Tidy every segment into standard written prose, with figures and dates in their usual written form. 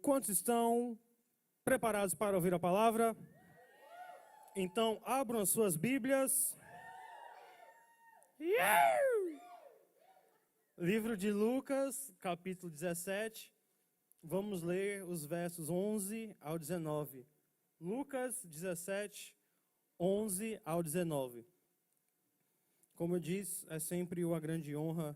Quantos estão preparados para ouvir a palavra? Então, abram as suas Bíblias. Livro de Lucas, capítulo 17. Vamos ler os versos 11 ao 19. Lucas 17, 11 ao 19. Como eu disse, é sempre uma grande honra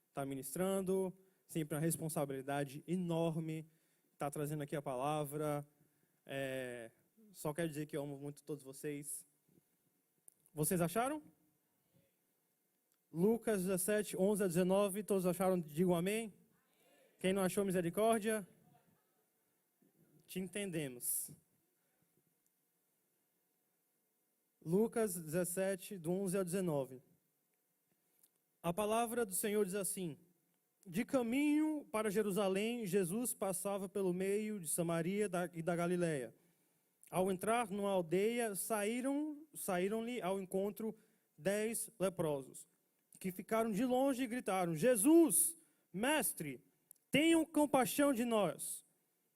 estar ministrando, sempre uma responsabilidade enorme estar trazendo aqui a palavra. Só quero dizer que eu amo muito todos vocês. Vocês acharam? Lucas 17, 11 a 19, todos acharam? Digam amém. Quem não achou, misericórdia? Te entendemos. Lucas 17, do 11 ao 19. A palavra do Senhor diz assim: de caminho para Jerusalém, Jesus passava pelo meio de Samaria e da Galileia. Ao entrar numa aldeia, saíram-lhe ao encontro 10 leprosos, que ficaram de longe e gritaram: Jesus, mestre, tenham compaixão de nós.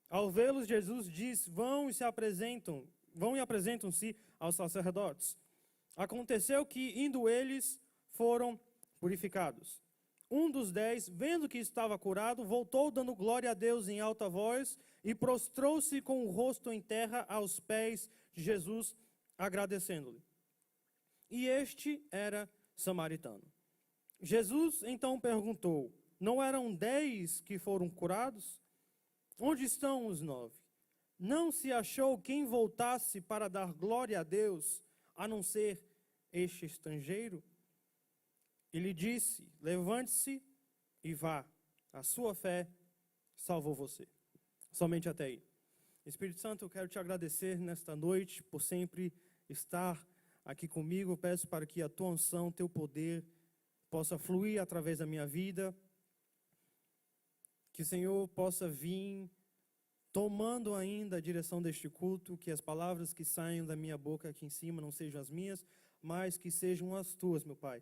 Ao vê-los, Jesus diz: vão e apresentam-se aos sacerdotes. Aconteceu que, indo eles, foram purificados. Um dos 10, vendo que estava curado, voltou dando glória a Deus em alta voz e prostrou-se com o rosto em terra aos pés de Jesus, agradecendo-lhe. E este era samaritano. Jesus então perguntou: não eram 10 que foram curados? Onde estão os 9? Não se achou quem voltasse para dar glória a Deus, a não ser este estrangeiro? Ele disse: levante-se e vá, a sua fé salvou você. Somente até aí. Espírito Santo, eu quero te agradecer nesta noite por sempre estar aqui comigo. Eu peço para que a tua unção, teu poder, possa fluir através da minha vida. Que o Senhor possa vir tomando ainda a direção deste culto, que as palavras que saiam da minha boca aqui em cima não sejam as minhas, mas que sejam as tuas, meu Pai.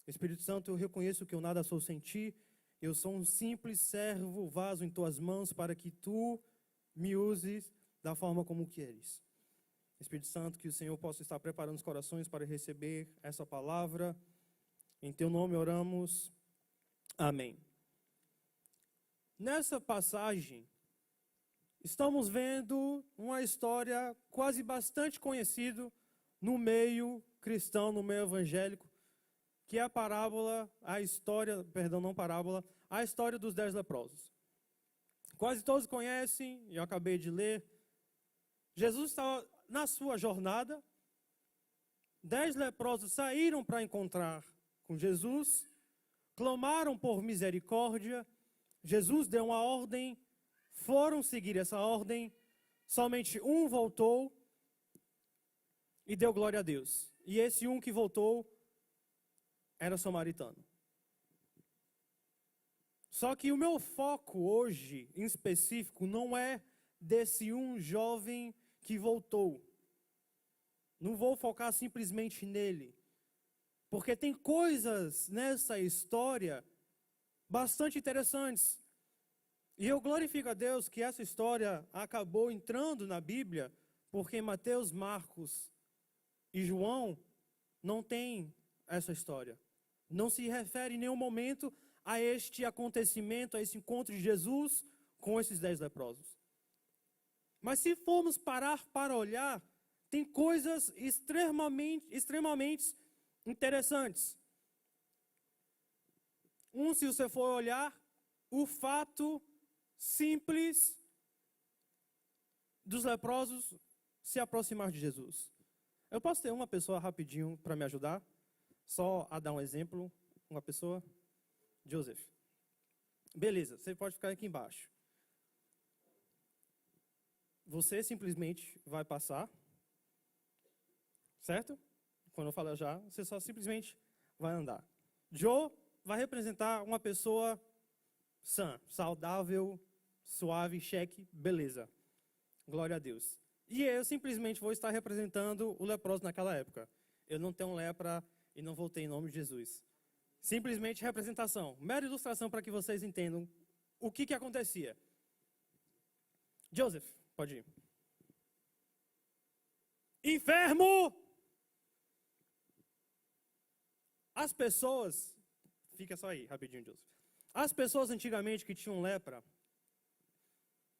Espírito Santo, eu reconheço que eu nada sou sem ti, eu sou um simples servo, vaso em tuas mãos, para que tu me uses da forma como queres. Espírito Santo, que o Senhor possa estar preparando os corações para receber essa palavra. Em teu nome oramos. Amém. Nessa passagem, estamos vendo uma história quase bastante conhecida no meio cristão, no meio evangélico, que é a história dos 10 leprosos. Quase todos conhecem, eu acabei de ler. Jesus estava na sua jornada, 10 leprosos saíram para encontrar com Jesus, clamaram por misericórdia, Jesus deu uma ordem, foram seguir essa ordem, somente um voltou e deu glória a Deus. E esse um que voltou era samaritano. Só que o meu foco hoje, em específico, não é desse um jovem que voltou. Não vou focar simplesmente nele. Porque tem coisas nessa história bastante interessantes. E eu glorifico a Deus que essa história acabou entrando na Bíblia, porque Mateus, Marcos e João não tem essa história. Não se refere em nenhum momento a este acontecimento, a esse encontro de Jesus com esses 10 leprosos. Mas se formos parar para olhar, tem coisas extremamente interessantes. Se você for olhar, o fato simples dos leprosos se aproximar de Jesus. Eu posso ter uma pessoa rapidinho para me ajudar? Só a dar um exemplo, uma pessoa. Joseph. Beleza, você pode ficar aqui embaixo. Você simplesmente vai passar, certo? Quando eu falar já, você só simplesmente vai andar. Joe vai representar uma pessoa sã, saudável, suave, cheque, beleza. Glória a Deus. E eu simplesmente vou estar representando o leproso naquela época. Eu não tenho lepra e não voltei em nome de Jesus. Simplesmente representação. Mera ilustração para que vocês entendam o que acontecia. Joseph, pode ir. Enfermo! As pessoas, fica só aí, rapidinho, Joseph. As pessoas antigamente que tinham lepra,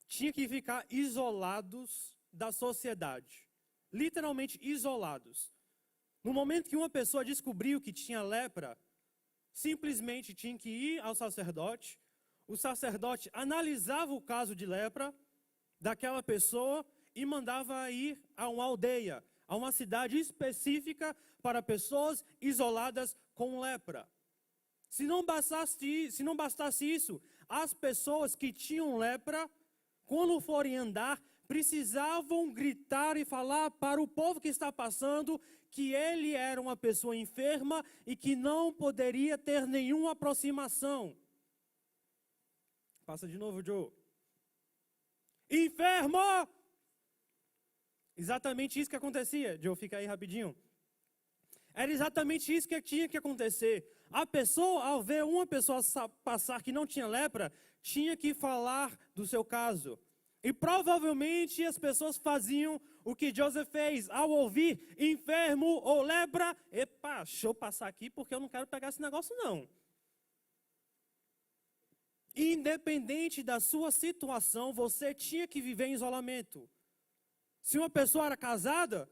tinham que ficar isolados da sociedade. Literalmente isolados. No momento que uma pessoa descobriu que tinha lepra, simplesmente tinha que ir ao sacerdote. O sacerdote analisava o caso de lepra daquela pessoa e mandava ir a uma aldeia, a uma cidade específica para pessoas isoladas com lepra. Se não bastasse isso, as pessoas que tinham lepra, quando forem andar, precisavam gritar e falar para o povo que está passando que ele era uma pessoa enferma e que não poderia ter nenhuma aproximação. Passa de novo, Joe. Enfermo! Exatamente isso que acontecia. Joe, fica aí rapidinho. Era exatamente isso que tinha que acontecer. A pessoa, ao ver uma pessoa passar que não tinha lepra, tinha que falar do seu caso. E provavelmente as pessoas faziam o que Joseph fez. Ao ouvir enfermo ou lepra, epa, deixa eu passar aqui porque eu não quero pegar esse negócio não. Independente da sua situação, você tinha que viver em isolamento. Se uma pessoa era casada,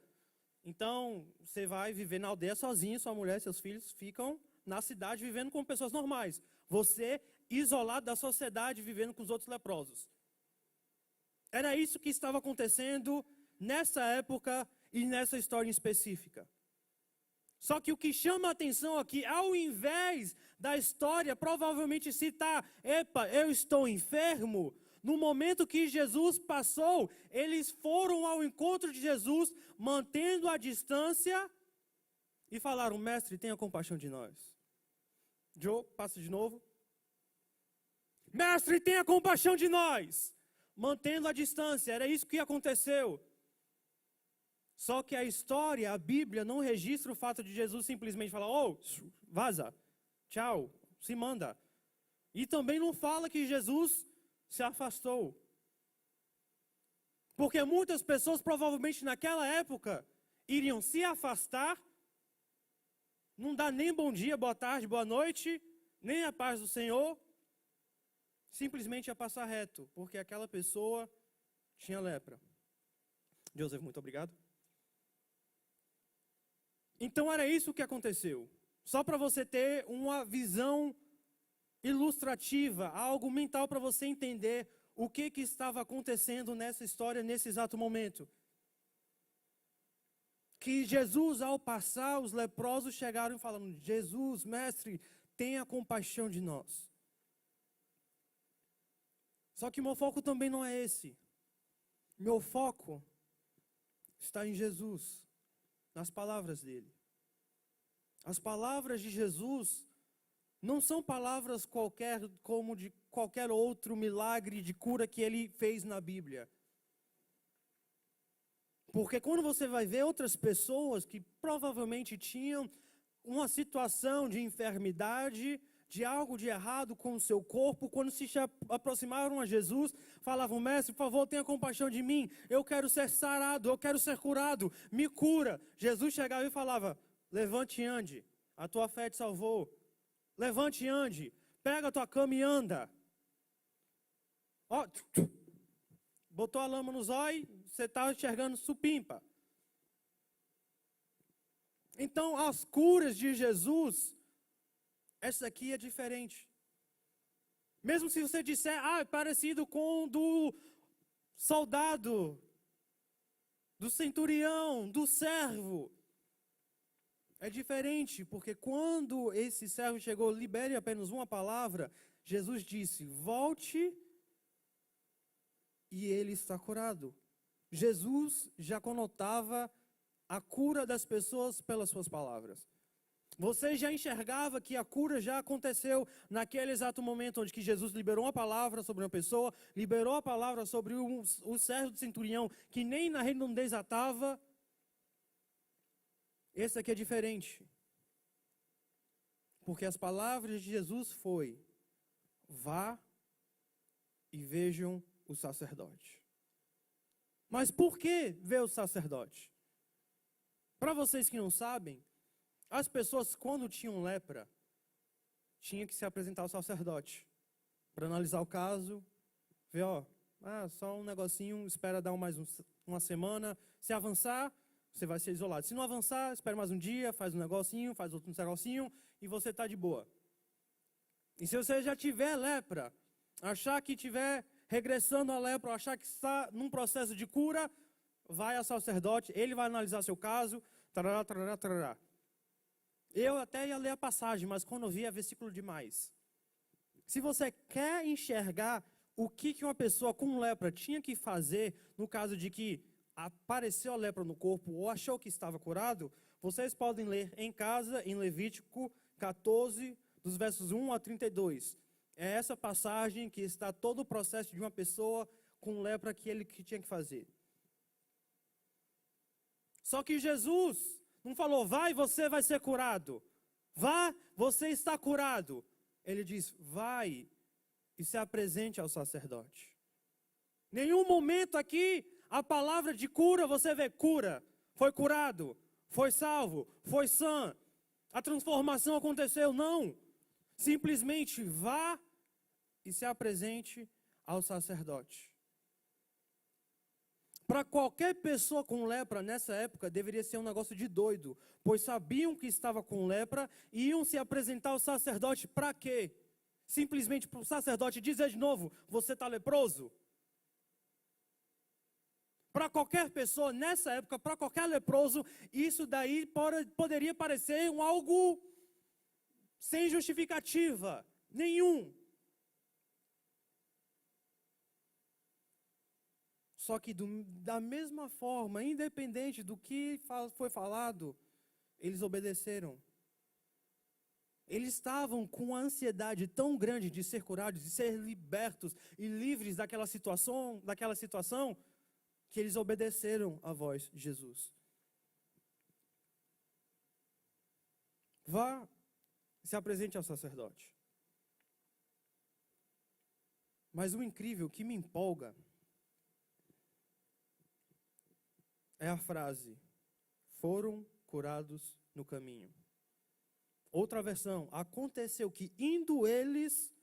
então você vai viver na aldeia sozinho, sua mulher e seus filhos ficam na cidade vivendo com pessoas normais. Você isolado da sociedade, vivendo com os outros leprosos. Era isso que estava acontecendo nessa época e nessa história em específica. Só que o que chama a atenção aqui, ao invés da história provavelmente citar, epa, eu estou enfermo, no momento que Jesus passou, eles foram ao encontro de Jesus, mantendo a distância, e falaram, mestre, tenha compaixão de nós. Joe, passa de novo. Mestre, tenha compaixão de nós. Mantendo a distância, era isso que aconteceu. Só que a história, a Bíblia, não registra o fato de Jesus simplesmente falar, oh, vaza, tchau, se manda. E também não fala que Jesus se afastou. Porque muitas pessoas, provavelmente naquela época, iriam se afastar, não dá nem bom dia, boa tarde, boa noite, nem a paz do Senhor, simplesmente ia passar reto, porque aquela pessoa tinha lepra. Joseph, muito obrigado. Então era isso que aconteceu. Só para você ter uma visão ilustrativa, algo mental para você entender o que estava acontecendo nessa história, nesse exato momento. Que Jesus, ao passar, os leprosos chegaram falando, Jesus, mestre, tenha compaixão de nós. Só que meu foco também não é esse. Meu foco está em Jesus, nas palavras dele. As palavras de Jesus não são palavras qualquer, como de qualquer outro milagre de cura que ele fez na Bíblia. Porque quando você vai ver outras pessoas que provavelmente tinham uma situação de enfermidade, de algo de errado com o seu corpo, quando se aproximaram a Jesus, falavam, mestre, por favor, tenha compaixão de mim, eu quero ser sarado, eu quero ser curado, me cura. Jesus chegava e falava, levante e ande, a tua fé te salvou. Levante e ande, pega a tua cama e anda. Ó, botou a lama nos olhos, você está enxergando supimpa. Então, as curas de Jesus, essa aqui é diferente. Mesmo se você disser, é parecido com o do soldado, do centurião, do servo. É diferente, porque quando esse servo chegou, libere apenas uma palavra, Jesus disse, volte e ele está curado. Jesus já conotava a cura das pessoas pelas suas palavras. Você já enxergava que a cura já aconteceu naquele exato momento onde que Jesus liberou uma palavra sobre uma pessoa, liberou a palavra sobre o servo do centurião, que nem na redondez atava. Esse aqui é diferente. Porque as palavras de Jesus foi, vá e vejam o sacerdote. Mas por que veio o sacerdote? Para vocês que não sabem, as pessoas quando tinham lepra, tinham que se apresentar ao sacerdote para analisar o caso, ver, só um negocinho, espera dar uma semana, se avançar, você vai ser isolado. Se não avançar, espera mais um dia, faz um negocinho, faz outro negocinho e você está de boa. E se você já tiver lepra, achar que estiver regressando à lepra, achar que está num processo de cura, vai ao sacerdote, ele vai analisar seu caso, tarará, tarará, tarará. Eu até ia ler a passagem, mas quando eu vi é versículo demais. Se você quer enxergar o que uma pessoa com lepra tinha que fazer, no caso de que apareceu a lepra no corpo ou achou que estava curado, vocês podem ler em casa, em Levítico 14, dos versos 1 a 32. É essa passagem que está todo o processo de uma pessoa com lepra que tinha que fazer. Só que Jesus não falou, vai, você vai ser curado. Vá, você está curado. Ele diz, vai e se apresente ao sacerdote. Nenhum momento aqui, a palavra de cura, você vê cura. Foi curado, foi salvo, foi sã. A transformação aconteceu, não. Simplesmente vá e se apresente ao sacerdote. Para qualquer pessoa com lepra nessa época, deveria ser um negócio de doido, pois sabiam que estava com lepra e iam se apresentar ao sacerdote para quê? Simplesmente para o sacerdote dizer de novo, você está leproso? Para qualquer pessoa nessa época, para qualquer leproso, isso daí poderia parecer algo sem justificativa nenhum. Só que da mesma forma, independente do que foi falado, eles obedeceram. Eles estavam com uma ansiedade tão grande de ser curados, de ser libertos e livres daquela situação, que eles obedeceram à voz de Jesus. Vá, se apresente ao sacerdote. Mas o incrível, que me empolga, é a frase, foram curados no caminho. Outra versão, aconteceu que indo eles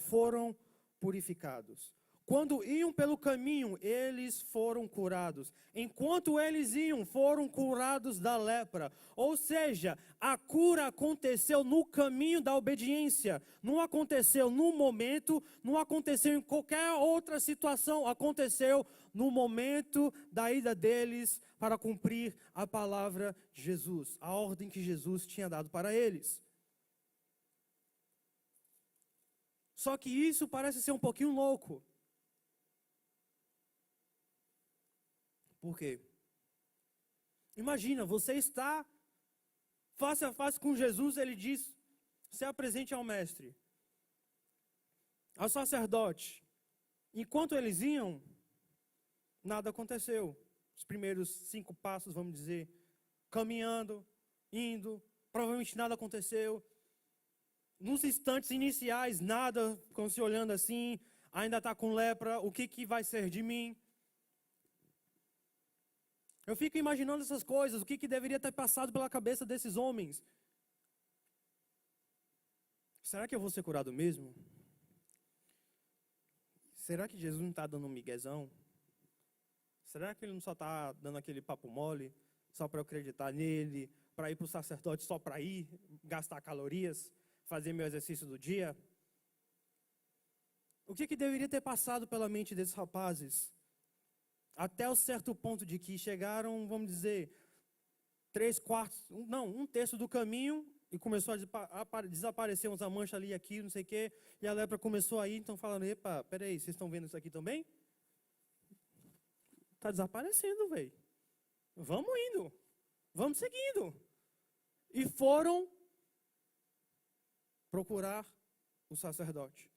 foram purificados. Quando iam pelo caminho, eles foram curados. Enquanto eles iam, foram curados da lepra. Ou seja, a cura aconteceu no caminho da obediência. Não aconteceu no momento, não aconteceu em qualquer outra situação. Aconteceu no momento da ida deles para cumprir a palavra de Jesus. A ordem que Jesus tinha dado para eles. Só que isso parece ser um pouquinho louco. Por quê? Imagina, você está face a face com Jesus, ele diz, se apresente ao mestre, ao sacerdote. Enquanto eles iam, nada aconteceu. Os primeiros 5 passos, vamos dizer, caminhando, indo, provavelmente nada aconteceu. Nos instantes iniciais, nada, ficam se olhando assim, ainda está com lepra, o que vai ser de mim? Eu fico imaginando essas coisas, o que deveria ter passado pela cabeça desses homens. Será que eu vou ser curado mesmo? Será que Jesus não está dando um miguezão? Será que ele não só está dando aquele papo mole, só para eu acreditar nele, para ir para o sacerdote só para ir, gastar calorias, fazer meu exercício do dia? O que deveria ter passado pela mente desses rapazes? Até o certo ponto de que chegaram, vamos dizer, 1/3 do caminho e começou a desaparecer uns manchas ali, aqui, não sei o quê, e a lepra começou a ir, então falando, epa, peraí, vocês estão vendo isso aqui também? Está desaparecendo, velho. Vamos indo, vamos seguindo. E foram procurar o sacerdote.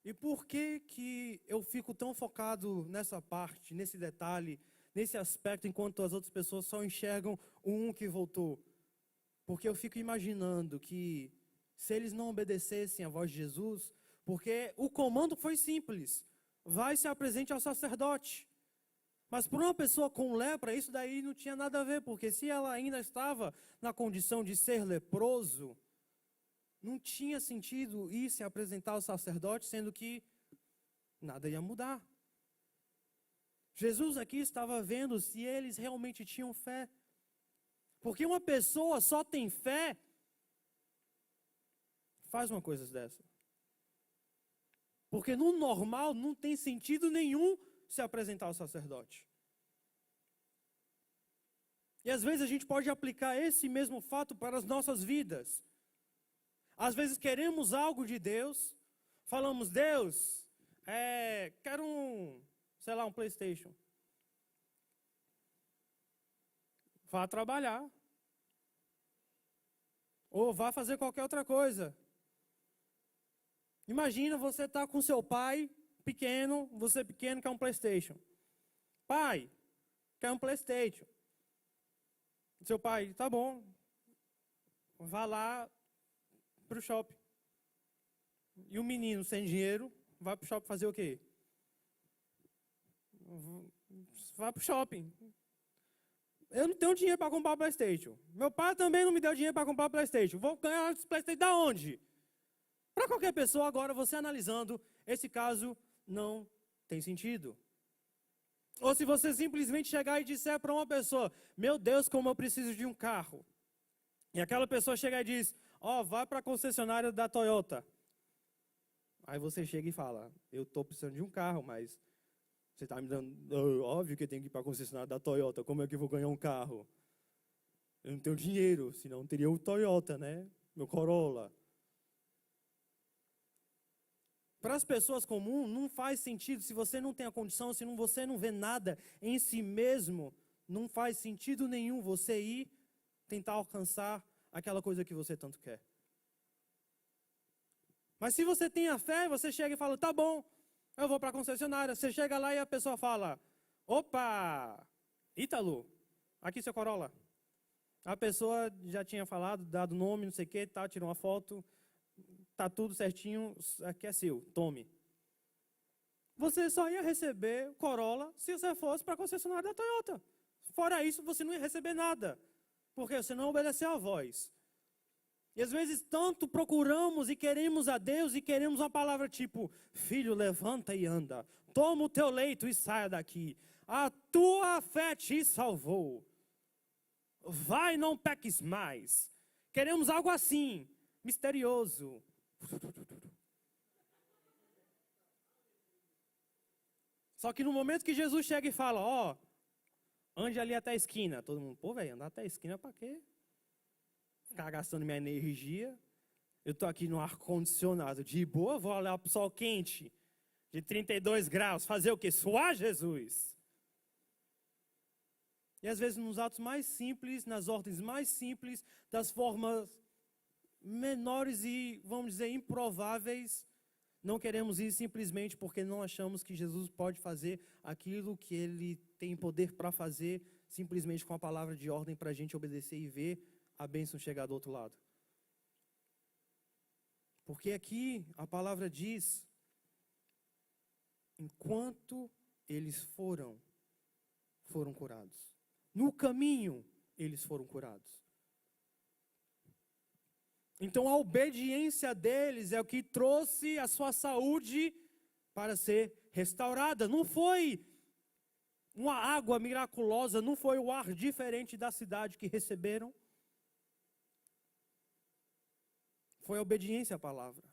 E por que eu fico tão focado nessa parte, nesse detalhe, nesse aspecto, enquanto as outras pessoas só enxergam o um que voltou? Porque eu fico imaginando que se eles não obedecessem à voz de Jesus, porque o comando foi simples, vai e se apresente ao sacerdote. Mas para uma pessoa com lepra, isso daí não tinha nada a ver, porque se ela ainda estava na condição de ser leproso, não tinha sentido ir se apresentar ao sacerdote, sendo que nada ia mudar. Jesus aqui estava vendo se eles realmente tinham fé. Porque uma pessoa só tem fé, faz uma coisa dessa. Porque no normal não tem sentido nenhum se apresentar ao sacerdote. E às vezes a gente pode aplicar esse mesmo fato para as nossas vidas. Às vezes queremos algo de Deus, falamos, Deus, quero um PlayStation. Vá trabalhar. Ou vá fazer qualquer outra coisa. Imagina você estar com seu pai pequeno, você pequeno quer um PlayStation. Pai, quer um PlayStation. Seu pai, tá bom. Vá lá para o shopping. E o menino sem dinheiro vai para o shopping fazer o quê? Vai para o shopping. Eu não tenho dinheiro para comprar o PlayStation. Meu pai também não me deu dinheiro para comprar o PlayStation. Vou ganhar esse PlayStation da onde? Para qualquer pessoa, agora você analisando, esse caso não tem sentido. Ou se você simplesmente chegar e disser para uma pessoa, meu Deus, como eu preciso de um carro. E aquela pessoa chega e diz, vai para a concessionária da Toyota. Aí você chega e fala, eu estou precisando de um carro, mas você está me dando, óbvio que eu tenho que ir para a concessionária da Toyota, como é que eu vou ganhar um carro? Eu não tenho dinheiro, senão eu teria o Toyota, né? Meu Corolla. Para as pessoas comuns, não faz sentido, se você não tem a condição, se você não vê nada em si mesmo, não faz sentido nenhum você ir tentar alcançar aquela coisa que você tanto quer. Mas se você tem a fé, você chega e fala, tá bom, eu vou para a concessionária. Você chega lá e a pessoa fala, opa, Ítalo, aqui seu Corolla. A pessoa já tinha falado, dado nome, não sei o que, tá, tirou uma foto, tá tudo certinho, aqui é seu, tome. Você só ia receber o Corolla se você fosse para a concessionária da Toyota. Fora isso, você não ia receber nada, porque você não obedeceu a voz. E às vezes tanto procuramos e queremos a Deus e queremos uma palavra tipo, filho, levanta e anda, toma o teu leito e saia daqui. A tua fé te salvou. Vai, não peques mais. Queremos algo assim, misterioso. Só que no momento que Jesus chega e fala, ande ali até a esquina. Todo mundo, velho, andar até a esquina para quê? Ficar gastando minha energia. Eu estou aqui no ar-condicionado de boa, vou olhar para o sol quente, de 32 graus, fazer o quê? Suar Jesus. E às vezes nos atos mais simples, nas ordens mais simples, das formas menores e, vamos dizer, improváveis, não queremos ir simplesmente porque não achamos que Jesus pode fazer aquilo que Ele tem poder para fazer, simplesmente com a palavra de ordem para a gente obedecer e ver a bênção chegar do outro lado. Porque aqui a palavra diz, enquanto eles foram curados. No caminho, eles foram curados. Então a obediência deles é o que trouxe a sua saúde para ser restaurada. Não foi uma água miraculosa, não foi o ar diferente da cidade que receberam. Foi a obediência à palavra.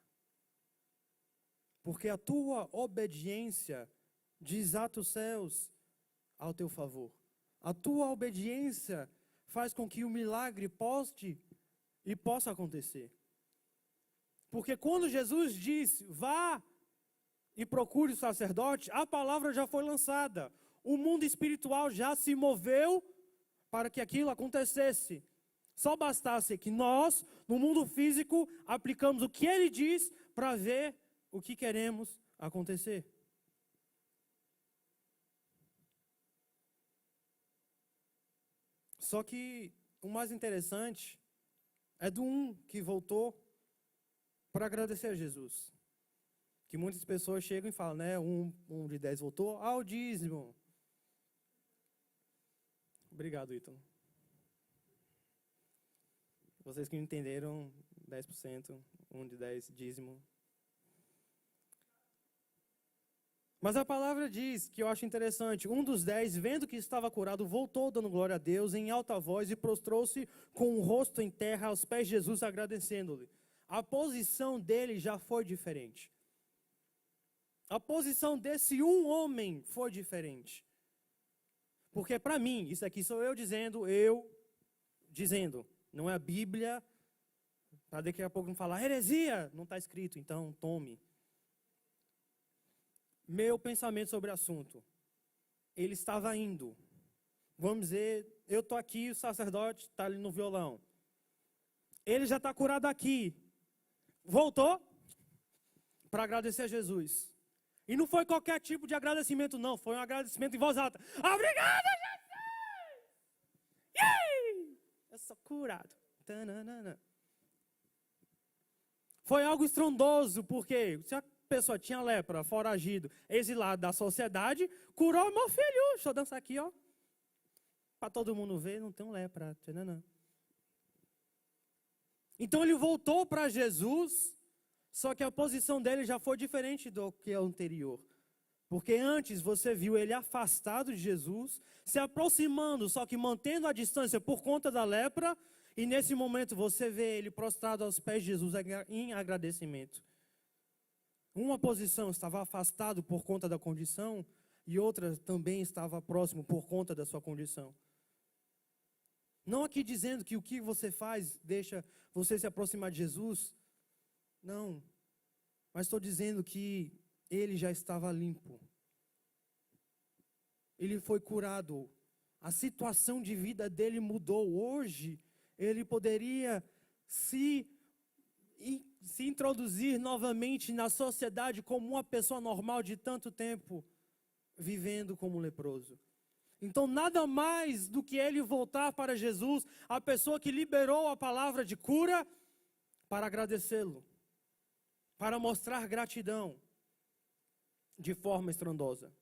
Porque a tua obediência desata os céus ao teu favor. A tua obediência faz com que o milagre possa acontecer. Porque quando Jesus disse, vá e procure o sacerdote, a palavra já foi lançada. O mundo espiritual já se moveu para que aquilo acontecesse. Só bastasse que nós, no mundo físico, aplicamos o que ele diz para ver o que queremos acontecer. Só que o mais interessante é do que voltou para agradecer a Jesus. Que muitas pessoas chegam e falam, né? Um de 10 voltou ao dízimo. Obrigado, Ítalo. Vocês que não entenderam, 10%, 1 de 10, dízimo. Mas a palavra diz, que eu acho interessante, um dos 10, vendo que estava curado, voltou dando glória a Deus em alta voz e prostrou-se com o rosto em terra aos pés de Jesus, agradecendo-lhe. A posição dele já foi diferente. A posição desse um homem foi diferente. Porque para mim, isso aqui sou eu dizendo, não é a Bíblia, para daqui a pouco não falar, heresia, não está escrito, então tome. Meu pensamento sobre o assunto, ele estava indo, vamos dizer, eu estou aqui, o sacerdote está ali no violão, ele já está curado aqui, voltou para agradecer a Jesus. E não foi qualquer tipo de agradecimento, não. Foi um agradecimento em voz alta. Obrigado, Jesus! Yay! Eu sou curado. Tananana. Foi algo estrondoso, porque se a pessoa tinha lepra, foragido, exilado da sociedade, curou meu filho. Deixa eu dançar aqui, ó. Para todo mundo ver, não tem lepra. Tananana. Então ele voltou para Jesus. Só que a posição dele já foi diferente do que a anterior. Porque antes você viu ele afastado de Jesus, se aproximando, só que mantendo a distância por conta da lepra. E nesse momento você vê ele prostrado aos pés de Jesus em agradecimento. Uma posição estava afastado por conta da condição e outra também estava próximo por conta da sua condição. Não aqui dizendo que o que você faz deixa você se aproximar de Jesus. Não, mas estou dizendo que ele já estava limpo. Ele foi curado. A situação de vida dele mudou. Hoje, ele poderia se introduzir novamente na sociedade como uma pessoa normal de tanto tempo, vivendo como um leproso. Então, nada mais do que ele voltar para Jesus, a pessoa que liberou a palavra de cura, para agradecê-lo. Para mostrar gratidão de forma estrondosa.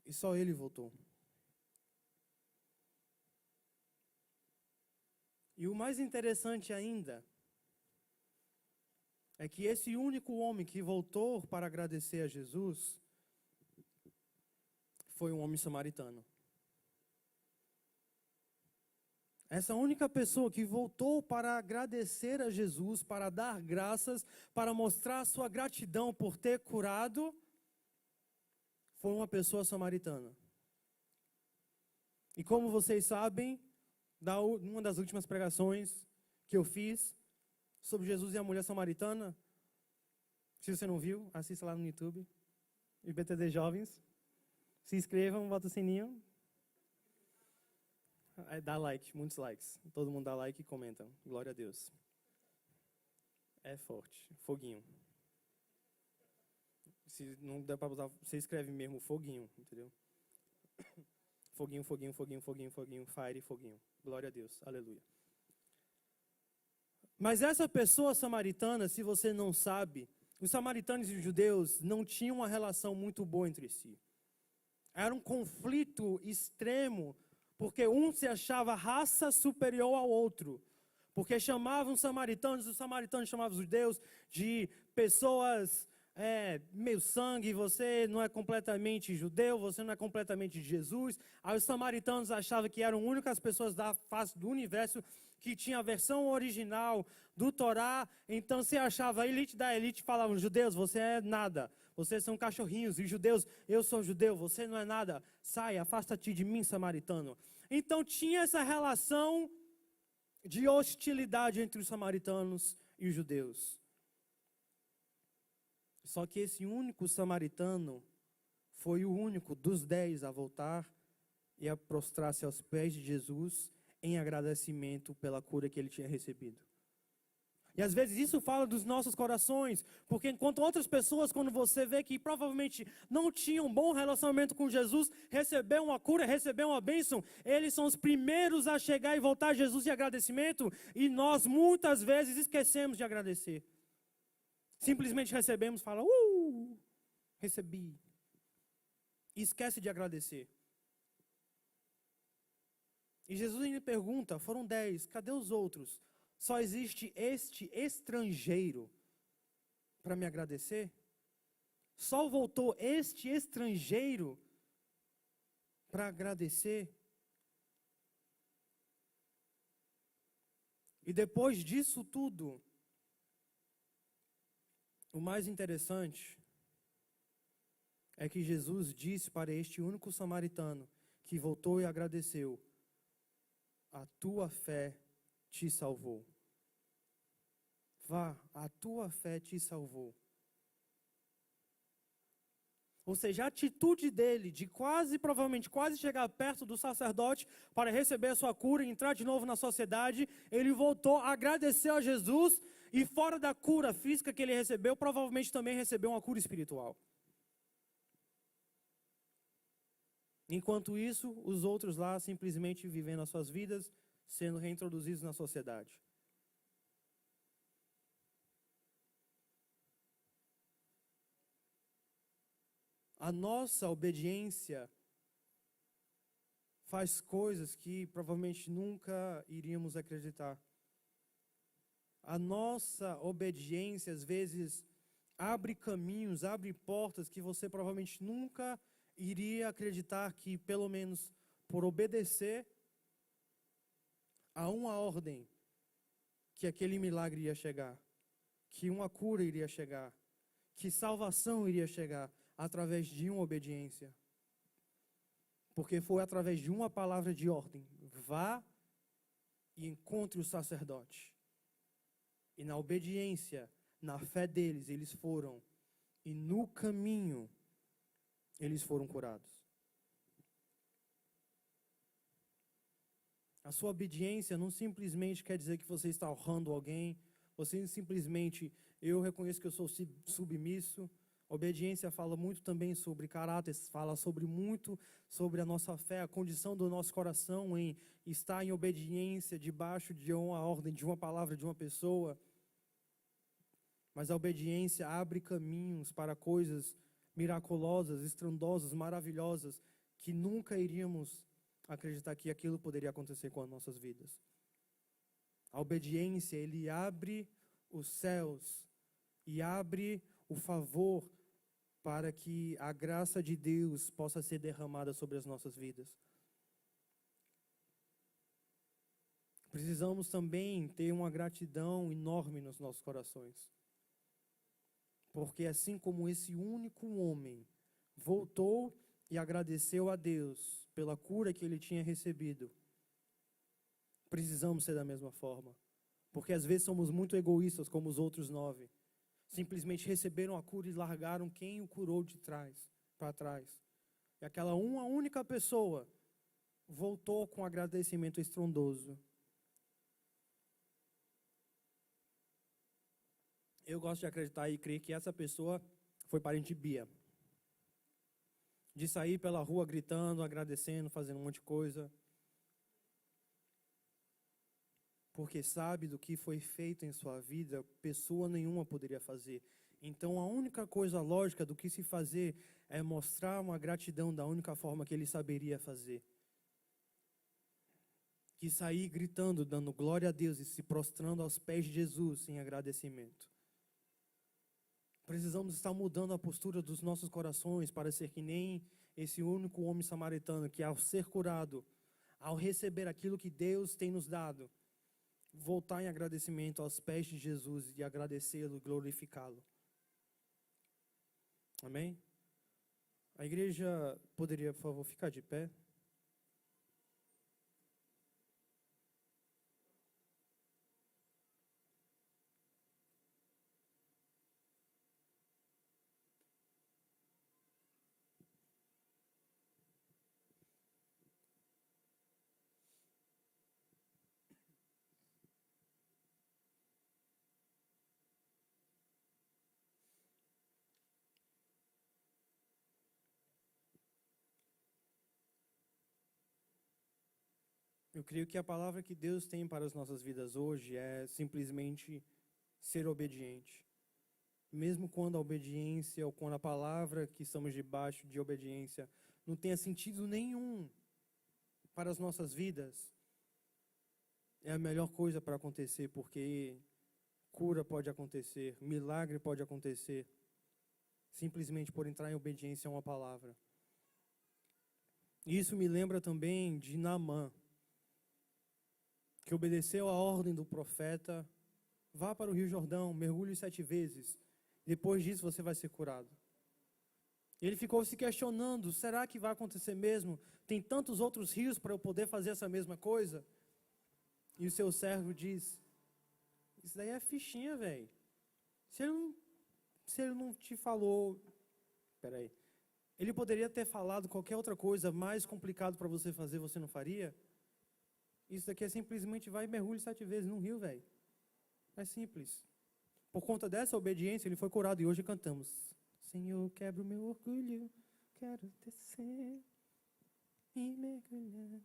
E só ele voltou. E o mais interessante ainda é que esse único homem que voltou para agradecer a Jesus foi um homem samaritano. Essa única pessoa que voltou para agradecer a Jesus, para dar graças, para mostrar sua gratidão por ter curado, foi uma pessoa samaritana. E como vocês sabem, uma das últimas pregações que eu fiz sobre Jesus e a mulher samaritana, se você não viu, assista lá no YouTube, IBTD Jovens. Se inscrevam, bota o sininho. Dá like, muitos likes. Todo mundo dá like e comenta. Glória a Deus. É forte. Foguinho. Se não der para usar, você escreve mesmo foguinho, entendeu? Foguinho, foguinho, foguinho, foguinho, foguinho, fire, foguinho. Glória a Deus. Aleluia. Mas essa pessoa samaritana, se você não sabe, os samaritanos e os judeus não tinham uma relação muito boa entre si. Era um conflito extremo, porque um se achava raça superior ao outro. Porque chamavam os samaritanos chamavam os judeus de pessoas meio sangue, você não é completamente judeu, você não é completamente de Jesus. Aí os samaritanos achavam que eram as únicas pessoas da face do universo que tinha a versão original do Torá. Então se achava a elite da elite, falavam, judeus, você é nada. Vocês são cachorrinhos, e judeus, eu sou judeu, você não é nada. Sai, afasta-te de mim, samaritano. Então tinha essa relação de hostilidade entre os samaritanos e os judeus. Só que esse único samaritano foi o único dos 10 a voltar e a prostrar-se aos pés de Jesus em agradecimento pela cura que ele tinha recebido. E às vezes isso fala dos nossos corações, porque enquanto outras pessoas, quando você vê que provavelmente não tinham um bom relacionamento com Jesus, receber uma cura, receber uma bênção, eles são os primeiros a chegar e voltar a Jesus em agradecimento, e nós muitas vezes esquecemos de agradecer. Simplesmente recebemos, fala, recebi. E esquece de agradecer. E Jesus ainda pergunta, foram 10, cadê os outros? Só existe este estrangeiro para me agradecer? Só voltou este estrangeiro para agradecer? E depois disso tudo, o mais interessante é que Jesus disse para este único samaritano que voltou e agradeceu: a tua fé te salvou. Vá, a tua fé te salvou. Ou seja, a atitude dele de provavelmente quase chegar perto do sacerdote para receber a sua cura e entrar de novo na sociedade, ele voltou, agradeceu a Jesus e fora da cura física que ele recebeu, provavelmente também recebeu uma cura espiritual. Enquanto isso, os outros lá simplesmente vivendo as suas vidas, sendo reintroduzidos na sociedade. A nossa obediência faz coisas que provavelmente nunca iríamos acreditar. A nossa obediência, às vezes, abre caminhos, abre portas que você provavelmente nunca iria acreditar que, pelo menos por obedecer a uma ordem, que aquele milagre ia chegar, que uma cura iria chegar, que salvação iria chegar através de uma obediência. Porque foi através de uma palavra de ordem: vá e encontre o sacerdote. E na obediência, na fé deles, eles foram. E no caminho, eles foram curados. A sua obediência não simplesmente quer dizer que você está honrando alguém. Você simplesmente, eu reconheço que eu sou submisso. Obediência fala muito também sobre caráter, fala muito sobre a nossa fé, a condição do nosso coração em estar em obediência debaixo de uma ordem, de uma palavra, de uma pessoa. Mas a obediência abre caminhos para coisas miraculosas, estrondosas, maravilhosas, que nunca iríamos acreditar que aquilo poderia acontecer com as nossas vidas. A obediência, ele abre os céus e abre o favor para que a graça de Deus possa ser derramada sobre as nossas vidas. Precisamos também ter uma gratidão enorme nos nossos corações. Porque assim como esse único homem voltou e agradeceu a Deus pela cura que ele tinha recebido, precisamos ser da mesma forma. Porque às vezes somos muito egoístas, como os outros 9. Simplesmente receberam a cura e largaram quem o curou de trás, para trás. E aquela uma única pessoa voltou com agradecimento estrondoso. Eu gosto de acreditar e crer que essa pessoa foi parente de Bia. De sair pela rua gritando, agradecendo, fazendo um monte de coisa. Porque sabe do que foi feito em sua vida, pessoa nenhuma poderia fazer. Então a única coisa lógica do que se fazer é mostrar uma gratidão da única forma que ele saberia fazer. Que sair gritando, dando glória a Deus e se prostrando aos pés de Jesus em agradecimento. Precisamos estar mudando a postura dos nossos corações para ser que nem esse único homem samaritano que, ao ser curado, ao receber aquilo que Deus tem nos dado, voltar em agradecimento aos pés de Jesus e agradecê-lo e glorificá-lo. Amém? A igreja poderia, por favor, ficar de pé? Eu creio que a palavra que Deus tem para as nossas vidas hoje é simplesmente ser obediente. Mesmo quando a obediência ou quando a palavra que estamos debaixo de obediência não tenha sentido nenhum para as nossas vidas, é a melhor coisa para acontecer, porque cura pode acontecer, milagre pode acontecer, simplesmente por entrar em obediência a uma palavra. Isso me lembra também de Naamã, que obedeceu a ordem do profeta: vá para o Rio Jordão, mergulhe 7 vezes, depois disso você vai ser curado. Ele ficou se questionando: será que vai acontecer mesmo? Tem tantos outros rios para eu poder fazer essa mesma coisa? E o seu servo diz: isso daí é fichinha, velho. Se ele não te falou... Peraí. Ele poderia ter falado qualquer outra coisa mais complicado para você fazer, você não faria? Isso daqui é simplesmente vai e mergulhe 7 vezes num rio, velho. É simples. Por conta dessa obediência, ele foi curado. E hoje cantamos: Senhor, quebra o meu orgulho, quero descer e mergulhar.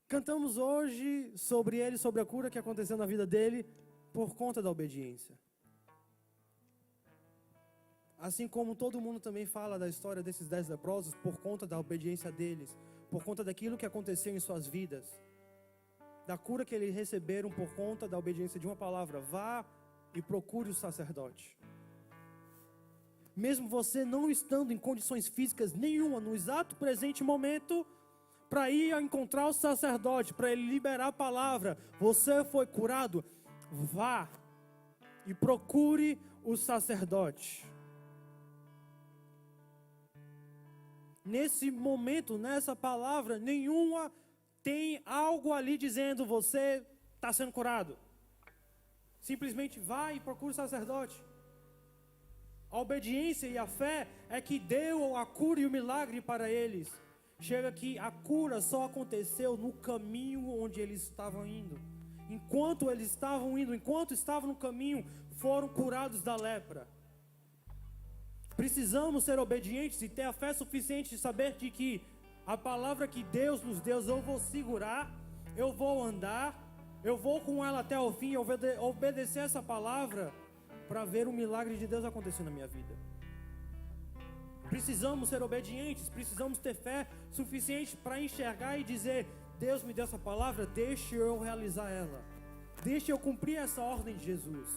Cantamos hoje sobre ele, sobre a cura que aconteceu na vida dele por conta da obediência. Assim como todo mundo também fala da história desses 10 leprosos por conta da obediência deles, por conta daquilo que aconteceu em suas vidas, da cura que eles receberam por conta da obediência de uma palavra: vá e procure o sacerdote. Mesmo você não estando em condições físicas nenhuma no exato presente momento para ir encontrar o sacerdote, para ele liberar a palavra, você foi curado, vá e procure o sacerdote. Nesse momento, nessa palavra, nenhuma tem algo ali dizendo: você está sendo curado. Simplesmente vai e procure o sacerdote. A obediência e a fé é que deu a cura e o milagre para eles. Chega que a cura só aconteceu no caminho onde eles estavam indo. Enquanto eles estavam indo, enquanto estavam no caminho, foram curados da lepra. Precisamos ser obedientes e ter a fé suficiente de saber de que a palavra que Deus nos deu, eu vou segurar, eu vou andar, eu vou com ela até o fim, obedecer essa palavra para ver o milagre de Deus acontecer na minha vida. Precisamos ser obedientes, precisamos ter fé suficiente para enxergar e dizer: Deus me deu essa palavra, deixe eu realizar ela, deixe eu cumprir essa ordem de Jesus,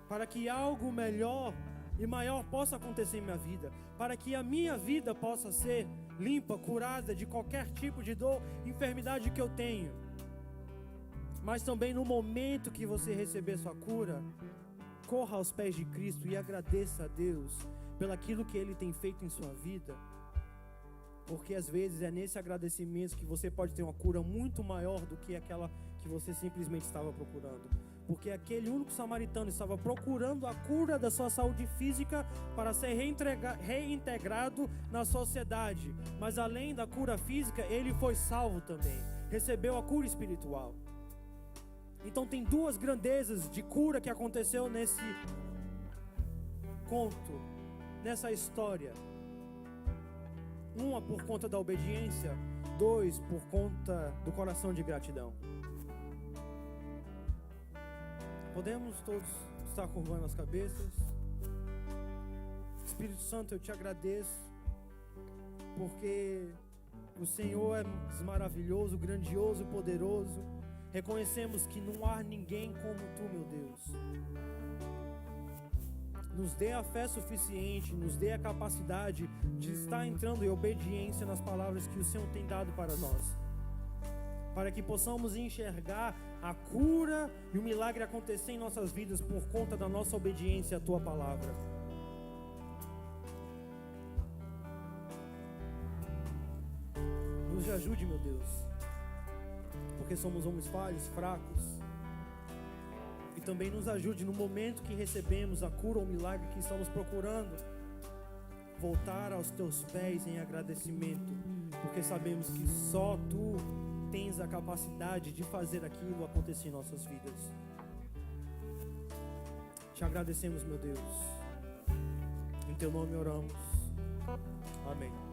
para que algo melhor e maior possa acontecer em minha vida, para que a minha vida possa ser limpa, curada de qualquer tipo de dor, enfermidade que eu tenho. Mas também no momento que você receber sua cura, corra aos pés de Cristo e agradeça a Deus pelaquilo que Ele tem feito em sua vida, porque às vezes é nesse agradecimento que você pode ter uma cura muito maior do que aquela que você simplesmente estava procurando. Porque aquele único samaritano estava procurando a cura da sua saúde física para ser reintegrado na sociedade. Mas além da cura física, ele foi salvo também. Recebeu a cura espiritual. Então tem 2 grandezas de cura que aconteceu nesse conto, nessa história. Uma por conta da obediência, 2 por conta do coração de gratidão. Podemos todos estar curvando as cabeças. Espírito Santo, eu te agradeço, porque o Senhor é maravilhoso, grandioso, poderoso. Reconhecemos que não há ninguém como Tu, meu Deus. Nos dê a fé suficiente, nos dê a capacidade de estar entrando em obediência nas palavras que o Senhor tem dado para nós, para que possamos enxergar a cura e o milagre acontecer em nossas vidas por conta da nossa obediência à Tua palavra. Nos ajude, meu Deus, porque somos homens falhos, fracos. E também nos ajude no momento que recebemos a cura ou o milagre que estamos procurando, voltar aos Teus pés em agradecimento, porque sabemos que só Tu tens a capacidade de fazer aquilo acontecer em nossas vidas. Te agradecemos, meu Deus. Em Teu nome oramos. Amém.